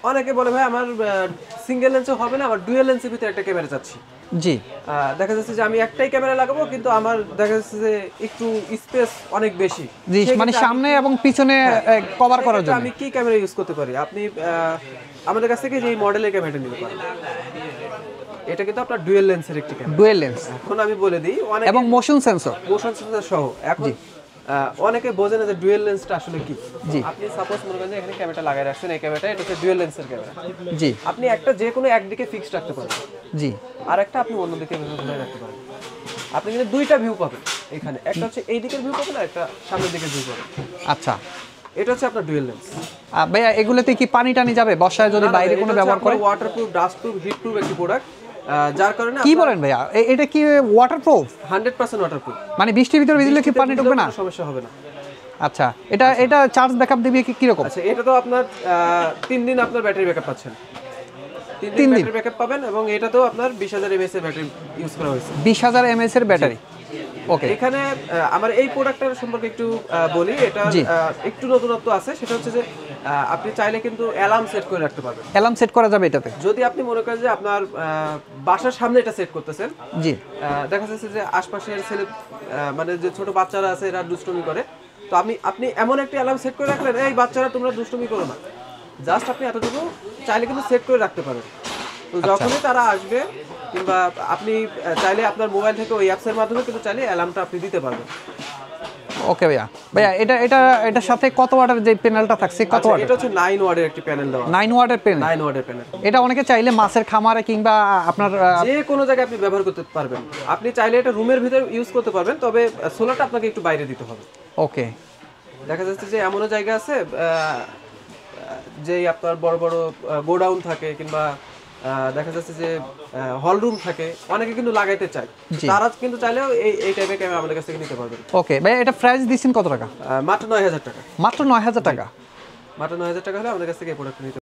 অনেকে বলে ভাই আমার সিঙ্গেল লেন্সও হবে না, আমার ডুয়াল লেন্সের ভিতরে একটা ক্যামেরা চাচ্ছি। জি, দেখা যাচ্ছে যে আমি একটাই ক্যামেরা লাগাবো, কিন্তু আমার দেখা যাচ্ছে যে একটু স্পেস অনেক বেশি। জি, মানে সামনে এবং পিছনে কভার করার জন্য আমি কি ক্যামেরা ইউজ করতে পারি? আপনি আমাদের কাছ থেকে যে মডেলের ক্যামেরাটা নিতে পারেন, এটা কিন্তু আপনার ডুয়াল লেন্সের একটি ক্যামেরা। ডুয়াল লেন্স এখন আমি বলে দিই, অনেক এবং মোশন সেন্সর সহ। এখন অনেকে বোঝে না যে ডুয়াল লেন্সটা আসলে কি। জি, আপনি সাপোজ মনে করেন যে এখানে ক্যামেরাটা লাগাই রাখছেন, এই ক্যামেরাটা এটা হচ্ছে ডুয়াল লেন্সের ক্যামেরা। জি, আপনি একটা যে কোনো একদিকে ফিক্সড রাখতে পারেন, জি, আর একটা আপনি অন্যদিকে ঘুরে রাখতে পারেন। আপনি কিন্তু দুইটা ভিউ পাবেন এখানে, একটা হচ্ছে এই দিকের ভিউ পাবেন আর একটা সামনের দিকের ভিউ পাবেন। আচ্ছা। এটা হচ্ছে আপনার ডুয়াল লেন্স। ভাইয়া এগুলোতে কি পানি টানি যাবে বর্ষায় যদি বাইরে কোনো ব্যবহার করে? ওয়াটারপ্রুফ, ডাস্টপ্রুফ, হিটপ্রুফ একটি প্রোডাক্ট, যার কারণে কি বলেন ভাইয়া, এটা কি ওয়াটারপ্রুফ? 100% ওয়াটারপ্রুফ। মানে বৃষ্টির ভিতরে ভিজলে কি পানি ঢুকবে না? সমস্যা হবে না। আচ্ছা, এটা চার্জ ব্যাকআপ দিবে কি রকম? আচ্ছা, এটা তো আপনার 3 দিন আপনার ব্যাটারি ব্যাকআপ পাচ্ছেন। 3 দিন ব্যাটারি ব্যাকআপ পাবেন, এবং এটাতেও আপনার 20000 mAh এর ব্যাটারি ইউজ করা হয়েছে। 20000 mAh এর ব্যাটারি। ওকে, এখানে আমার এই প্রোডাক্টটার সম্পর্কে একটু বলি। এটা একটু নতুনত্ব আছে, সেটা হচ্ছে যে আপনি চাইলে কিন্তু অ্যালার্ম সেট করে রাখতে পারবেন। অ্যালার্ম সেট করা যাবে এটাতে? যদি আপনি মনে করেন যে আপনার বাসার সামনে এটা সেট করতেছেন, জি, দেখা যাচ্ছে যে আশপাশের ছেলে মানে যে ছোট বাচ্চারা আছে এরা দুষ্টুমি করে, তো আপনি এমন একটা অ্যালার্ম সেট করে রাখলেন, এই বাচ্চারা তোমরা দুষ্টুমি করো না, জাস্ট আপনি এতটুকু চাইলে কিন্তু সেট করে রাখতে পারেন। তো যখনই তারা আসবে, কিংবা আপনি চাইলে আপনার মোবাইল থেকে ওই অ্যাপসের মাধ্যমে কিন্তু চাইলে অ্যালার্মটা আপনি দিতে পারবেন। ওকে ভাইয়া, এটার সাথে কত ওয়াটের যে প্যানেলটা থাকছে, কত ওয়াট? এটা হচ্ছে 9 ওয়াটের একটি প্যানেল দেওয়া। 9 ওয়াটের প্যানেল? 9 ওয়াটের প্যানেল। এটা অনেকে চাইলে মাছের খামারে কিংবা আপনার যে কোনো জায়গায় আপনি ব্যবহার করতে পারবেন। আপনি চাইলে এটা রুমের ভিতরে ইউজ করতে পারবেন, তবে সোলারটা আপনাকে একটু বাইরে দিতে হবে। ওকে। দেখা যাচ্ছে যে এমনও জায়গা আছে যে আপনার বড় বড় গোডাউন থাকে, কিংবা দেখা যাচ্ছে যে হল রুম থাকে, অনেকে কিন্তু লাগাইতে চায়, তারা কিন্তু চাইলেও এই টাইপের ক্যামেরা আমাদের কাছ থেকে নিতে পারবেন। ওকে ভাই, এটা প্রাইস দিচ্ছেন কত টাকা? মাত্র 9000 টাকা। মাত্র 9000 টাকা? মাত্র 9000 টাকা হলে আমাদের কাছ থেকে এই প্রোডাক্ট নিতে